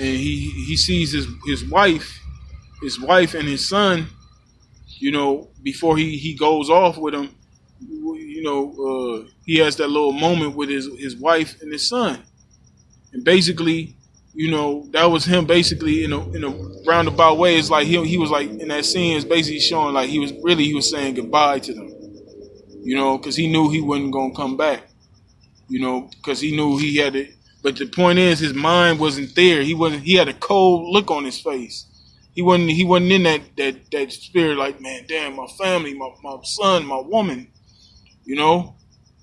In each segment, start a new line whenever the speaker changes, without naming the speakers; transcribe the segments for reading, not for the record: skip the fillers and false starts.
and he sees his wife and his son, you know, before he goes off with him, you know, he has that little moment with his wife and his son, and basically, you know, that was him basically in a roundabout way. It's like he was like in that scene is basically showing like he was saying goodbye to them, you know, because he knew he wasn't gonna come back, you know, because he knew he had it. But the point is, his mind wasn't there. He had a cold look on his face. He wasn't in that spirit like, man, damn, my family, my son, my woman, you know.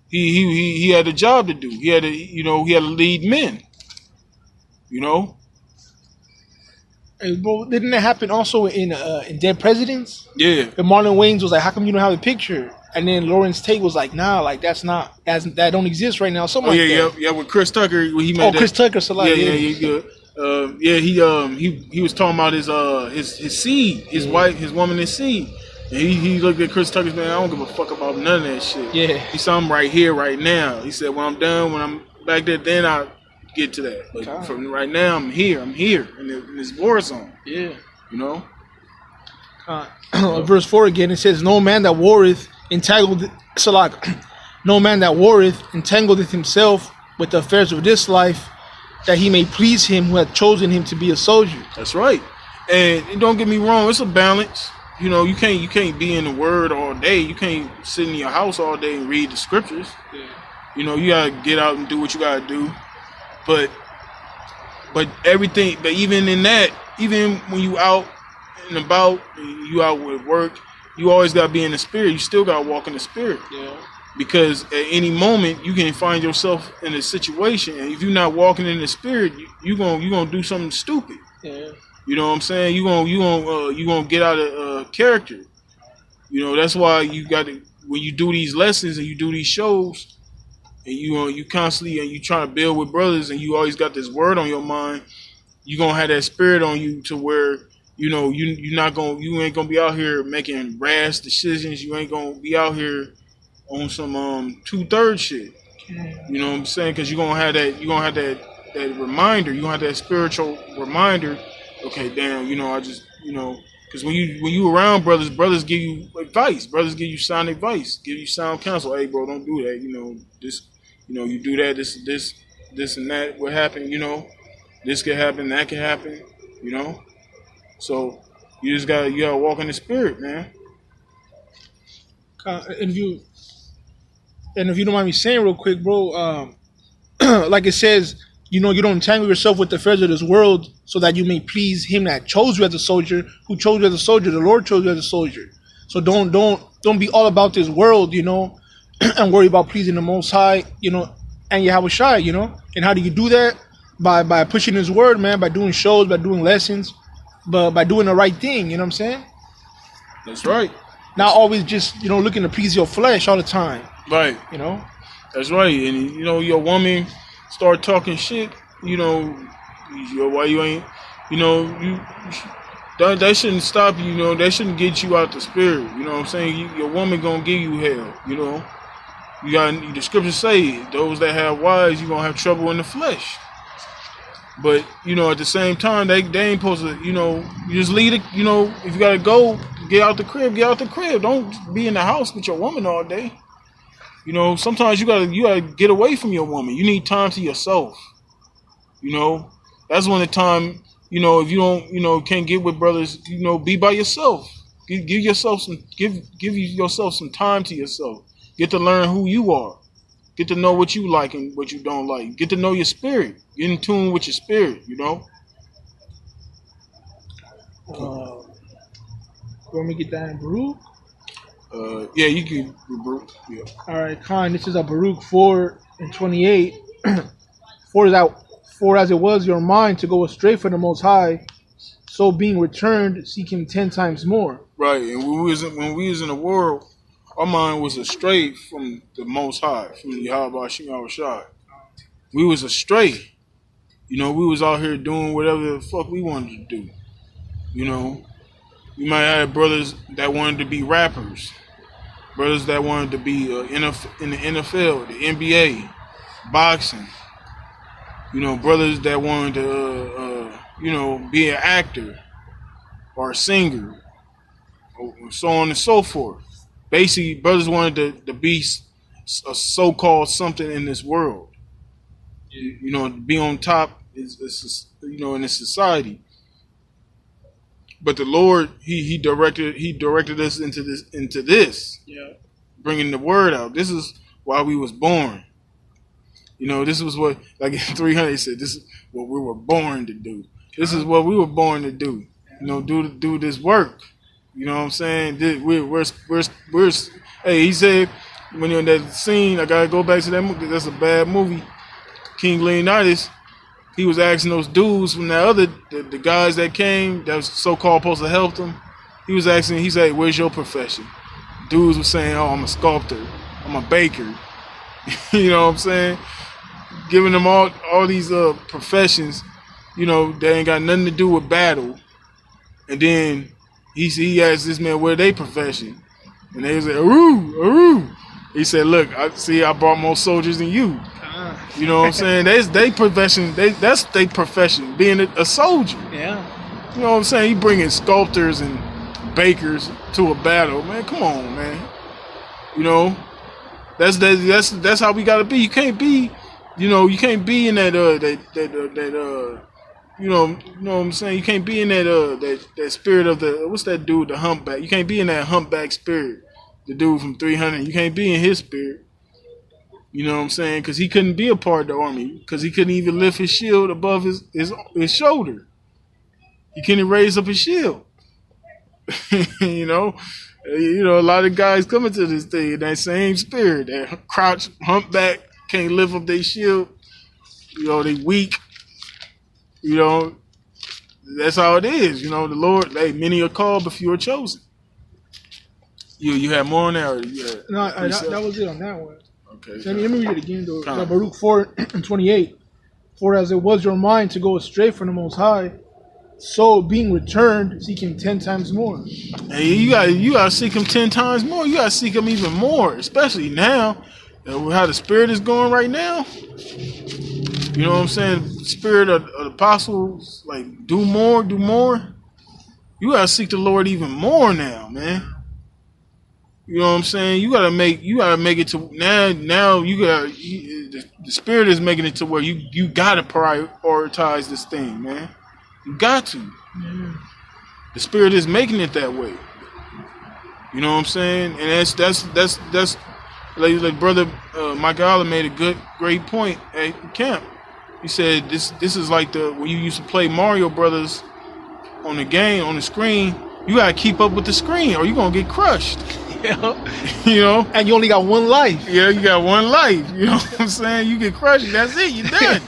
He had a job to do. He had to lead men, you know.
Hey, bro, didn't that happen also in Dead Presidents?
Yeah.
And Marlon Wayans was like, how come you don't have a picture? And then Lawrence Tate was like, nah, like that don't exist right now. Something like that.
Yeah. With Chris Tucker, when he made that.
Chris Tucker, so like,
good. He was talking about his seed, his wife, his woman, his seed. And he looked at Chris Tucker's, man, I don't give a fuck about none of that shit.
Yeah.
He said, I'm right here, right now. He said, when I'm done, when I'm back there, then I'll get to that. But from right now, I'm here in this war zone.
Yeah.
You know?
Verse 4 again, it says, no man that warreth entangleth himself with the affairs of this life, that he may please him who hath chosen him to be a soldier.
That's right. And don't get me wrong, it's a balance. You know, you can't be in the word all day. You can't sit in your house all day and read the scriptures. Yeah. You know, you gotta get out and do what you gotta do. But even in that, even when you out and about, you out with work, you always gotta be in the spirit. You still gotta walk in the spirit. Yeah. Because at any moment you can find yourself in a situation, and if you're not walking in the spirit, you gonna do something stupid. Yeah. You know what I'm saying? You gonna get out of character. You know, that's why you got to, when you do these lessons and you do these shows, and you constantly and you try to build with brothers, and you always got this word on your mind, you gonna have that spirit on you to where, you know, you ain't gonna be out here making rash decisions. You ain't gonna be out here on some 2/3 shit. You know what I'm saying? Because you're gonna have that reminder. You're gonna have that spiritual reminder. Okay, damn, you know, I just, you know, because when you around brothers give you advice. Brothers give you sound advice, give you sound counsel. Hey, bro, don't do that. You know, this, you know, you do that, this and that. What happened? You know, this could happen, that could happen. You know, so you gotta walk in the spirit, man.
And if you don't mind me saying real quick, bro, like it says, you know, you don't entangle yourself with the affairs of this world, so that you may please him that chose you as a soldier. Who chose you as a soldier? The Lord chose you as a soldier. So don't be all about this world, you know, and worry about pleasing the Most High, you know, and Yahushua, you know. And how do you do that? By pushing His word, man. By doing shows, by doing lessons, but by doing the right thing. You know what I'm saying?
That's right.
Not always just, you know, looking to please your flesh all the time.
Right.
You know.
That's right. And you know, your woman start talking shit, you know, why you ain't, you know, that shouldn't stop you, you know, that shouldn't get you out the spirit, you know what I'm saying? Your woman gonna give you hell, you know. You got, the scriptures say, those that have wives, you gonna have trouble in the flesh. But, you know, at the same time, they ain't supposed to, you know, you just leave it, you know, if you gotta go, get out the crib. Don't be in the house with your woman all day. You know, sometimes you gotta get away from your woman. You need time to yourself. You know, that's when the time, you know, if you don't, you know, can't get with brothers, you know, be by yourself. Give yourself some time to yourself. Get to learn who you are. Get to know what you like and what you don't like. Get to know your spirit. Get in tune with your spirit, you know.
Let me get that in Baruch.
Yeah, you can Baruch. Yeah.
All right, Khan. This is a Baruch 4:28. For as it was your mind to go astray from the Most High, so being returned, seek Him 10 times more.
Right, and when we was in the world, our mind was astray from the Most High, from Yahweh Shai. We was astray. You know, we was out here doing whatever the fuck we wanted to do. You know, we might have brothers that wanted to be rappers, brothers that wanted to be in the NFL, the NBA, boxing. You know, brothers that wanted to be an actor or a singer, or so on and so forth. Basically, brothers wanted to be a so-called something in this world. To be on top in this society. But the Lord, He directed us into this, bringing the word out. This is why we was born. This was what, like in 300 said, this is what we were born to do. This is what we were born to do. Do this work. You know what I'm saying? Hey, he said, when you're in that scene, I gotta go back to that movie. That's a bad movie. King Leonidas, he was asking those dudes from the guys that came, that was so-called supposed to help them. He was asking, he said, "Where's your profession?" Dudes were saying, "Oh, I'm a sculptor. I'm a baker." You know what I'm saying? Giving them all these professions, they ain't got nothing to do with battle. And then he asked this man, "What their profession?" And they said, "Aroo, aroo." He said, "Look, I brought more soldiers than you." You know what I'm saying? That's their profession. That's their profession, being a soldier.
Yeah.
You know what I'm saying? He bringing sculptors and bakers to a battle, man. Come on, man. That's how we gotta be. You can't be, you can't be in that you know what I'm saying? You can't be in that spirit of what's that dude, the humpback. You can't be in that humpback spirit. The dude from 300. You can't be in his spirit. You know what I'm saying? Because he couldn't be a part of the army. Because he couldn't even lift his shield above his shoulder. He couldn't raise up his shield. A lot of guys coming to this thing in that same spirit. That crouch, humpback, can't lift up their shield. They weak. That's how it is. The Lord, many are called, but few are chosen. You had more on there?
No, that was it on that one.
Okay.
So, let me read it again, though. Baruch 4:28. For as it was your mind to go astray from the Most High, so being returned, seek Him 10 times more.
Hey, you gotta seek Him 10 times more. You gotta seek Him even more, especially now, how the Spirit is going right now. You know what I'm saying? Spirit of the apostles, like do more. You gotta seek the Lord even more now, man. You know what I'm saying? You gotta make it to now. The Spirit is making it to where you gotta prioritize this thing, man. You got to.
Yeah.
The Spirit is making it that way. You know what I'm saying? And that's like brother Mike Allen made a great point at camp. He said this is like when you used to play Mario Brothers on the screen. You gotta keep up with the screen or you're gonna get crushed. And
you only got one life.
Yeah, you got one life. You know what I'm saying? You get crushed, that's it, you're done.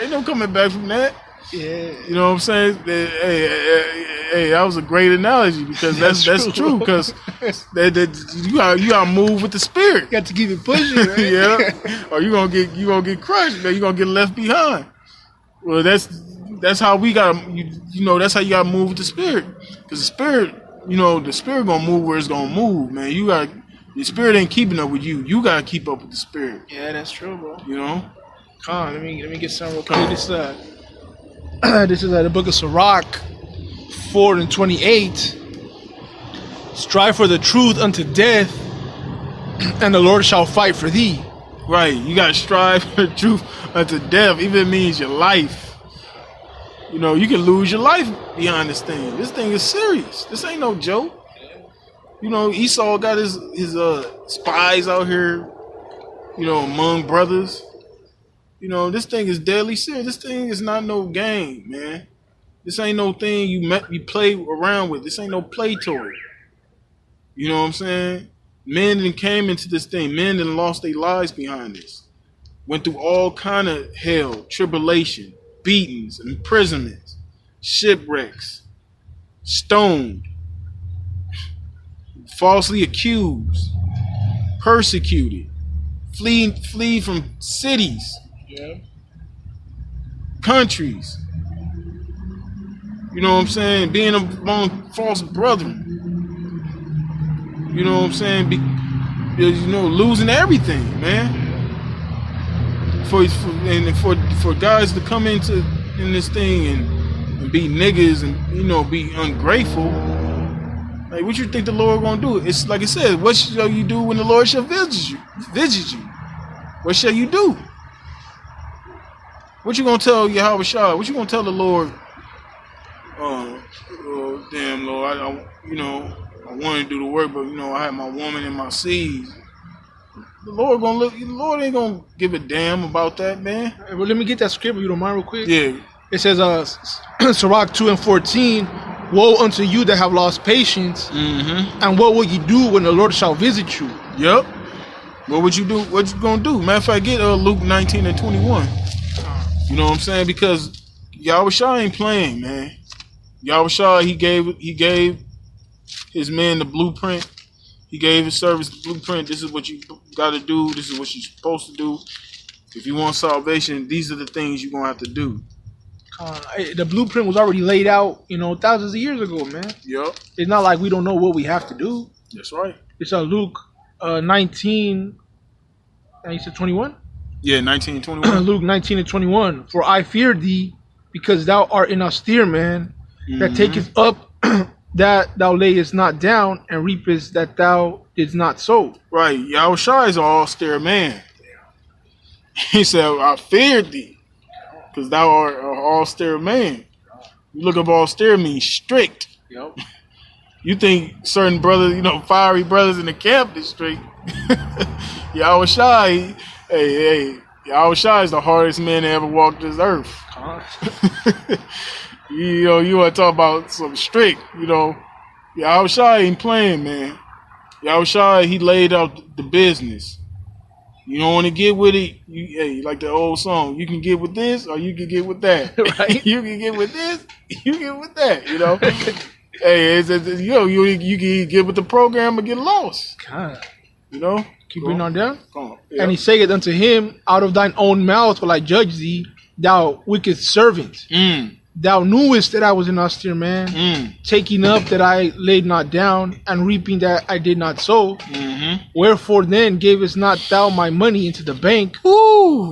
Ain't no coming back from that.
Yeah.
You know what I'm saying? Hey, that was a great analogy because that's true. Because you gotta move with the Spirit.
You got to keep it pushing, right?
Yeah. Or you gonna get crushed. You gonna get left behind. Well, that's how we gotta. That's how you gotta move with the Spirit. Because the Spirit. The Spirit gonna move where it's gonna move, man. The Spirit ain't keeping up with you. You gotta keep up with the Spirit.
Yeah, that's true, bro.
Come
on, let me get some real quick. This is the book of Sirach 4:28. Strive for the truth unto death, and the Lord shall fight for thee.
Right, you gotta strive for the truth unto death, even if it means your life. You can lose your life behind this thing. This thing is serious. This ain't no joke. Esau got his spies out here, among brothers. This thing is deadly serious. This thing is not no game, man. This ain't no thing you play around with. This ain't no play toy. You know what I'm saying? Men that came into this thing. Men that lost their lives behind this. Went through all kind of hell, tribulation, beatings, imprisonments, shipwrecks, stoned, falsely accused, persecuted, flee from cities, countries. You know what I'm saying? Being among false brethren. You know what I'm saying? Losing everything, man. For guys to come in this thing and be niggas and be ungrateful, like what you think the Lord gonna do? It's like it says, what shall you do when the Lord shall visit you? What shall you do? What you gonna tell Yahweh Shai? What you gonna tell the Lord? Damn Lord, I want to do the work, but I have my woman and my seeds. The Lord ain't gonna give a damn about that, man.
Hey, well, let me get that script if you don't mind real quick.
Yeah.
It says, Sirach 2:14, woe unto you that have lost patience, and what will you do when the Lord shall visit you?
Yep. What would you do? What you gonna do? Matter of fact, get Luke 19:21. You know what I'm saying? Because Yahweh Shai ain't playing, man. Yahweh Shai, he gave his man the blueprint. He gave his servants the blueprint. This is what you got to do. This is what you're supposed to do. If you want salvation, these are the things you're gonna have to do.
The blueprint was already laid out, thousands of years ago, man.
Yep.
It's not like we don't know what we have to do.
That's right.
It's Luke 19. And you said 21?
Yeah, 19:21.
Luke 19:21. For I fear thee, because thou art an austere man, that takest up that thou layest not down, and reapest that thou didst not sow.
Right. Yahweh Shai is an austere man. He said, I feared thee, because thou art an austere man. You look up austere means strict.
Yep.
You think certain brothers, fiery brothers in the camp is strict. Yahweh Shai, Yahweh Shai is the hardest man that ever walked this earth. You want to talk about some strict, Yahweh Shai ain't playing, man. Yahweh Shai, he laid out the business. You don't want to get with it, like the old song, you can get with this or you can get with that. Right? You can get with this, you can get with that, Hey, you can get with the program or get lost.
God. Keep
Go
reading on down.
Yeah.
And he saith unto him, out of thine own mouth will I judge thee, thou wicked servant. Thou knewest that I was an austere man, taking up that I laid not down, and reaping that I did not sow. Wherefore then gavest not thou my money into the bank,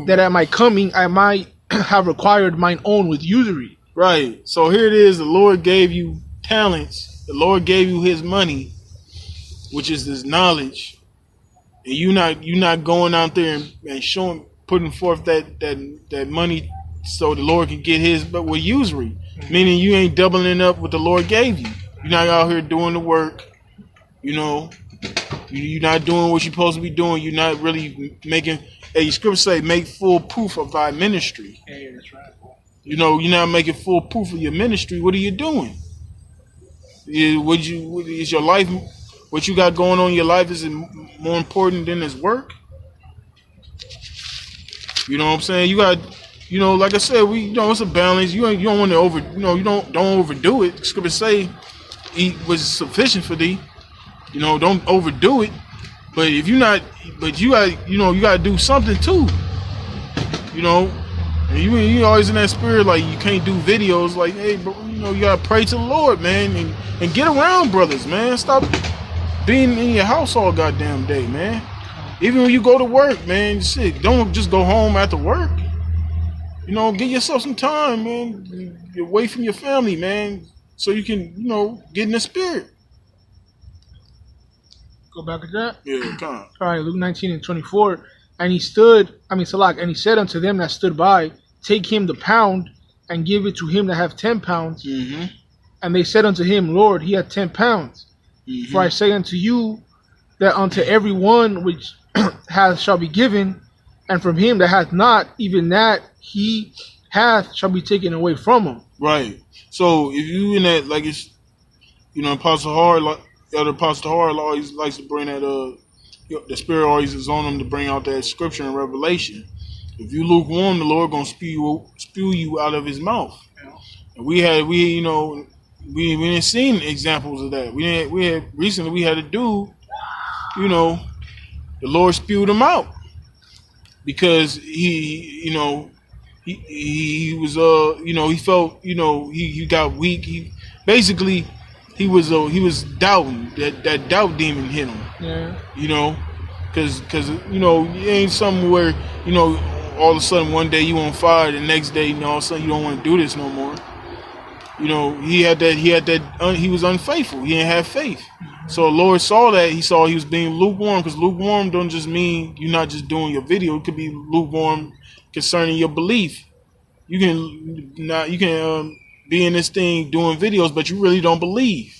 that at my coming I might have required mine own with usury?
Right. So here it is. The Lord gave you talents. The Lord gave you his money, which is this knowledge. And you're not going out there and putting forth that money so the Lord can get his, but with usury. Meaning you ain't doubling up what the Lord gave you. You're not out here doing the work. You're not doing what you're supposed to be doing. You're not really making, scripture say, make full proof of thy ministry.
Yeah, that's right.
You're not making full proof of your ministry. What are you doing? Is your life, what you got going on in your life, is it more important than his work? You know what I'm saying? You got, like I said, it's a balance. You don't want to don't overdo it. Scripture say, eat was sufficient for thee. Don't overdo it. But if you got to do something too. And you always in that spirit, like you can't do videos, like, hey, bro, you got to pray to the Lord, man, and get around brothers, man. Stop being in your house all goddamn day, man. Even when you go to work, man, don't just go home after work. Give yourself some time, man. Get away from your family, man, so you can, get in the spirit.
Go back to that?
Yeah, come on.
All right, Luke 19:24. And he said unto them that stood by, take him the pound, and give it to him that have 10 pounds. And they said unto him, Lord, he hath 10 pounds. For I say unto you, that unto every one which hath shall be given, and from him that hath not, even that he hath shall be taken away from him.
Right. So if you in that, like it's, Apostle Hard, Elder Apostle Hard always likes to bring that, the Spirit always is on him to bring out that scripture in Revelation. If you lukewarm, the Lord gonna spew you out of his mouth. And we didn't seen examples of that. Recently we had a dude, the Lord spewed him out because he was he felt he got weak. He was doubting. That doubt demon hit him.
Yeah.
Because it ain't something where all of a sudden one day you on fire, the next day all of a sudden you don't want to do this no more. he was unfaithful. He didn't have faith. So the Lord saw that. He saw he was being lukewarm, because lukewarm don't just mean you're not just doing your video. It could be lukewarm concerning your belief. You can be in this thing doing videos, but you really don't believe.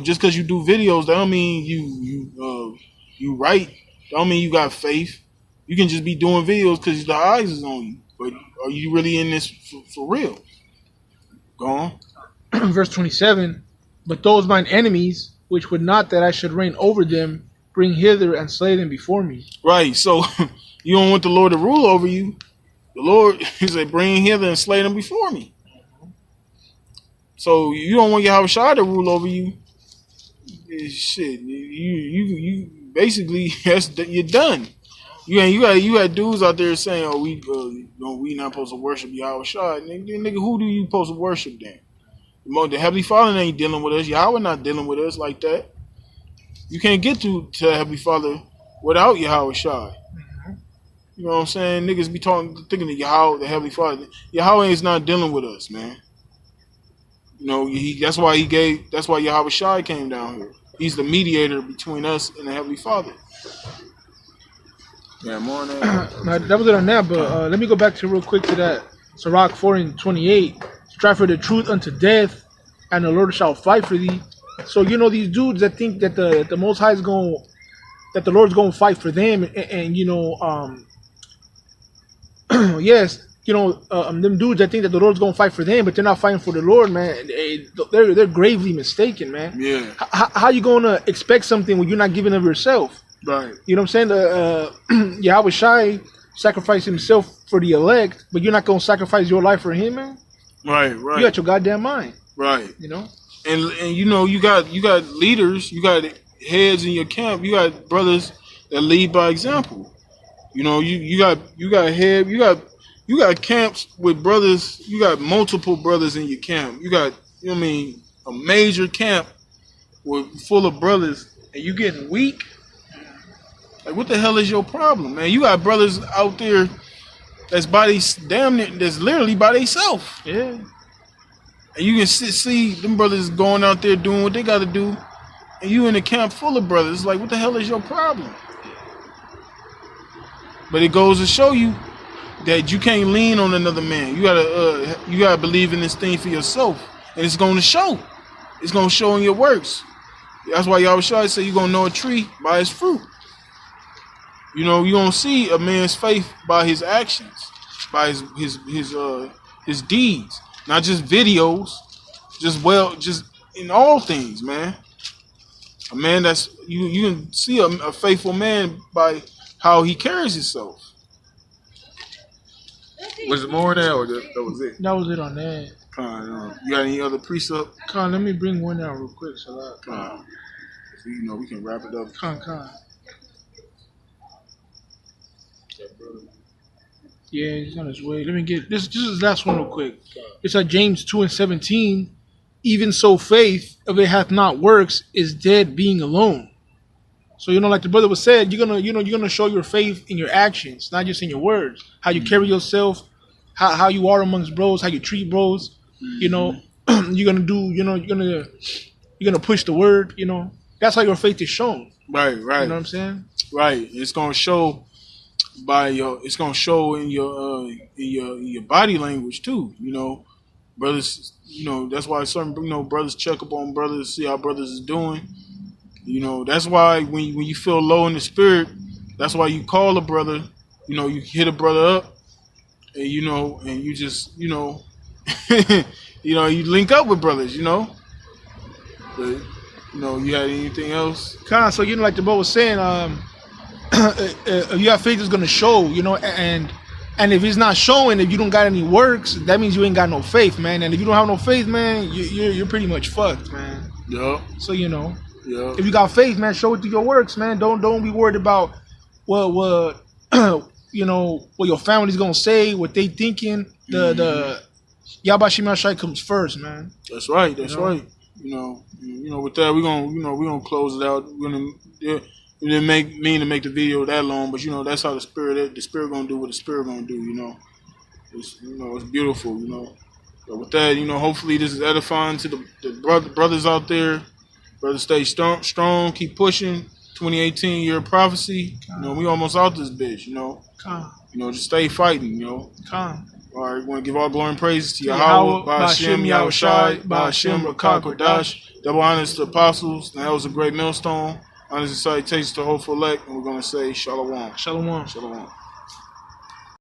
Just because you do videos, that don't mean you right. That don't mean you got faith. You can just be doing videos because the eyes is on you. But are you really in this for real? Go on.
Verse 27, but those mine enemies, which would not that I should reign over them, bring hither and slay them before me.
Right, so you don't want the Lord to rule over you. The Lord, he said, bring hither and slay them before me. So you don't want Yahweh to rule over you. Shit, you basically, you're done. You got dudes out there saying, "Oh, we not supposed to worship Yahweh Shai." Nigga, who do you supposed to worship then? The Heavenly Father ain't dealing with us. Yahweh not dealing with us like that. You can't get to the Heavenly Father without Yahweh Shai. You know what I'm saying? Niggas be thinking of Yahweh, the Heavenly Father. Yahweh is not dealing with us, man. That's why Yahweh Shai came down here. He's the mediator between us and the Heavenly Father. Yeah, more on that.
Now, that was it on that, but let me go back to real quick to that. Sirach 4:28. Strive for the truth unto death, and the Lord shall fight for thee. So these dudes that think that the Most High is that the Lord's going to fight for them, and yes, them dudes that think that the Lord's going to fight for them, but they're not fighting for the Lord, man. They're gravely mistaken, man.
Yeah.
How you going to expect something when you're not giving of yourself?
Right.
You know what I'm saying? Yahweh Shai sacrificed himself for the elect, but you're not going to sacrifice your life for him, man?
Right.
You got your goddamn mind.
Right. And you got leaders, you got heads in your camp, you got brothers that lead by example. You got camps with brothers, you got multiple brothers in your camp. You got, a major camp full of brothers, and you getting weak. Like, what the hell is your problem, man? You got brothers out there that's that's literally by themselves.
Yeah.
And you can see them brothers going out there doing what they got to do, and you in a camp full of brothers. Like, what the hell is your problem? But it goes to show you that you can't lean on another man. You gotta believe in this thing for yourself, and it's going to show. It's going to show in your works. That's why Yahweh Shai say you're going to know a tree by its fruit. You're going to see a man's faith by his actions, by his deeds, not just videos, just in all things, man. A man that's you can see a faithful man by how he carries himself. Was it more than that, or that was it?
That was it on that.
You got any other precept?
Let me bring one out real quick so that
we can wrap it up.
Yeah, he's on his way. Let me get this. This is the last one real quick. It's at James 2:17. Even so, faith, if it hath not works, is dead, being alone. So like the brother was said, you're gonna show your faith in your actions, not just in your words. How you carry yourself, how you are amongst bros, how you treat bros. You're gonna do. You're gonna push the word. That's how your faith is shown.
Right.
You know what I'm saying?
Right. It's gonna show it's gonna show in your body language too. Brothers. That's why certain brothers check up on brothers, see how brothers is doing. That's why when you feel low in the spirit, that's why you call a brother. You hit a brother up, and and you just you link up with brothers. But you had anything else?
So like the brother was saying, if you have faith, it's gonna show. And if it's not showing, if you don't got any works, that means you ain't got no faith, man. And if you don't have no faith, man, you're pretty much fucked, man.
Yeah.
So
Yeah.
if you got faith, man, show it through your works, man. Don't be worried about what your family's gonna say, what they thinking. The Yahweh Shai comes first, man.
That's right. That's right. With that, we're gonna close it out. We didn't mean to make the video that long, but that's how the spirit gonna do what the spirit gonna do. It's beautiful. But with that, hopefully this is edifying to the brothers out there. Brothers, stay strong, keep pushing. 2018 year of prophecy. We almost out this bitch. Just stay fighting.
Calm.
All right, we want to give all glory and praises to Yahweh, Ba'Hashem, Yahushai, Ba'Hashem, Rakak, Kodash. Double honors to the apostles. Now that was a great millstone. Honors and salutations to hopeful elect, and we're going to say Shalom.
Shalom.
Shalom.